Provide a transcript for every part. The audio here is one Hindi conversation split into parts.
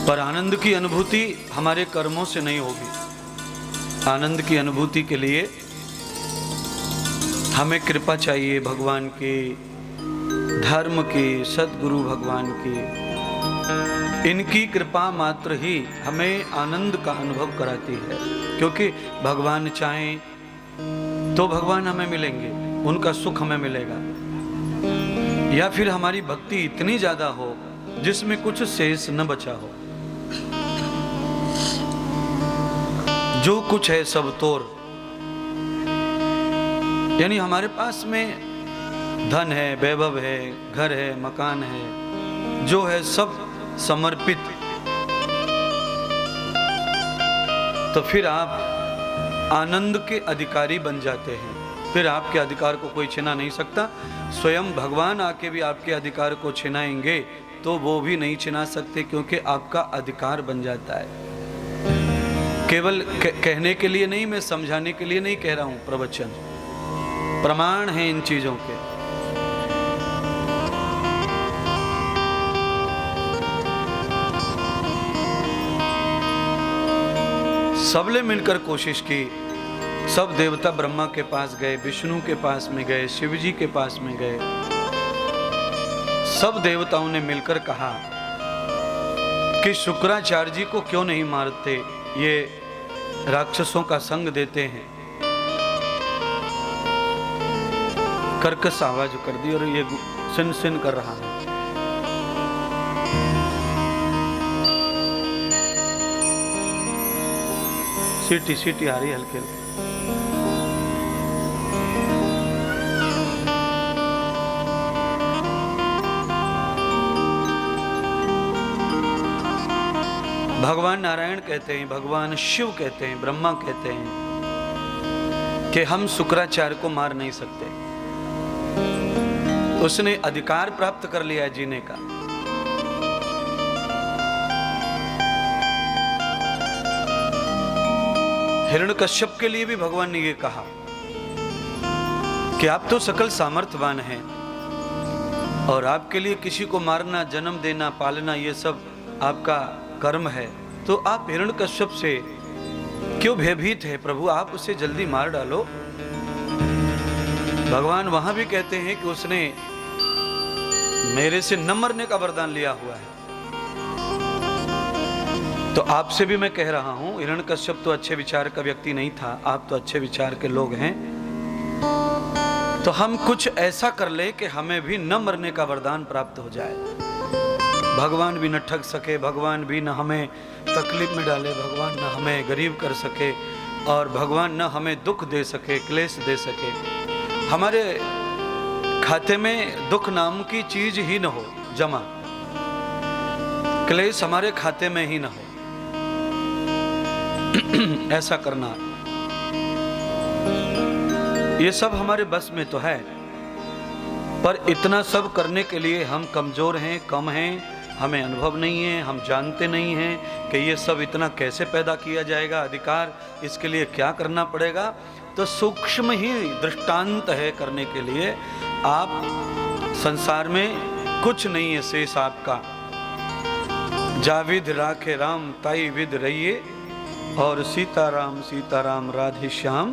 पर आनंद की अनुभूति हमारे कर्मों से नहीं होगी। आनंद की अनुभूति के लिए हमें कृपा चाहिए भगवान की, धर्म की, सद्गुरु भगवान की। इनकी कृपा मात्र ही हमें आनंद का अनुभव कराती है, क्योंकि भगवान चाहें तो भगवान हमें मिलेंगे, उनका सुख हमें मिलेगा। या फिर हमारी भक्ति इतनी ज्यादा हो जिसमें कुछ शेष न बचा हो, जो कुछ है सब तोर, यानी हमारे पास में धन है, वैभव है, घर है, मकान है, जो है सब समर्पित, तो फिर आप आनंद के अधिकारी बन जाते हैं। फिर आपके अधिकार को कोई छीना नहीं सकता। स्वयं भगवान आके भी आपके अधिकार को छिनाएंगे तो वो भी नहीं छिना सकते, क्योंकि आपका अधिकार बन जाता है। केवल कहने के लिए नहीं, मैं समझाने के लिए नहीं कह रहा हूं, प्रवचन प्रमाण है इन चीजों के। सबने मिलकर कोशिश की, सब देवता ब्रह्मा के पास गए, विष्णु के पास में गए, शिव जी के पास में गए। सब देवताओं ने मिलकर कहा कि शुक्राचार्य जी को क्यों नहीं मारते, ये राक्षसों का संग देते हैं। कर्कश आवाज कर दी और ये सिन सिन कर रहा है। सीटी सीटी आ रही हल्के हल्के। भगवान नारायण कहते हैं, भगवान शिव कहते हैं, ब्रह्मा कहते हैं कि हम शुक्राचार्य को मार नहीं सकते। उसने अधिकार प्राप्त कर लिया है जीने का। हिरण्यकश्यप के लिए भी भगवान ने ये कहा कि आप तो सकल सामर्थ्यवान हैं और आपके लिए किसी को मारना, जन्म देना, पालना, ये सब आपका कर्म है, तो आप हिरण्यकश्यप से क्यों भयभीत है प्रभु, आप उसे जल्दी मार डालो। भगवान वहां भी कहते हैं कि उसने मेरे से न मरने का वरदान लिया हुआ है। तो आपसे भी मैं कह रहा हूं, हिरण्यकश्यप तो अच्छे विचार का व्यक्ति नहीं था, आप तो अच्छे विचार के लोग हैं, तो हम कुछ ऐसा कर ले कि हमें भी न मरने का वरदान प्राप्त हो जाए। भगवान भी न ठग सके, भगवान भी न हमें तकलीफ में डाले, भगवान न हमें गरीब कर सके, और भगवान न हमें दुख दे सके, क्लेश दे सके। हमारे खाते में दुख नाम की चीज ही न हो जमा, क्लेश हमारे खाते में ही न हो। ऐसा करना, ये सब हमारे बस में तो है, पर इतना सब करने के लिए हम कमजोर हैं, कम हैं, हमें अनुभव नहीं है, हम जानते नहीं हैं कि ये सब इतना कैसे पैदा किया जाएगा अधिकार, इसके लिए क्या करना पड़ेगा। तो सूक्ष्म ही दृष्टांत है करने के लिए। आप संसार में कुछ नहीं है शेष आपका, जाविद राखे राम ताई विद रहिए, और सीताराम सीताराम राधे श्याम।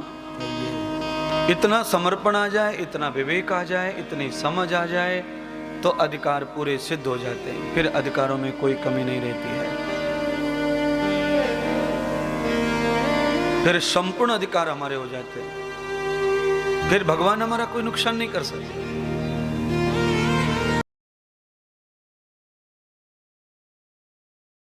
इतना समर्पण आ जाए, इतना विवेक आ जाए, इतनी समझ आ जाए, तो अधिकार पूरे सिद्ध हो जाते हैं। फिर अधिकारों में कोई कमी नहीं रहती है, फिर संपूर्ण अधिकार हमारे हो जाते हैं। फिर भगवान हमारा कोई नुकसान नहीं कर सकते।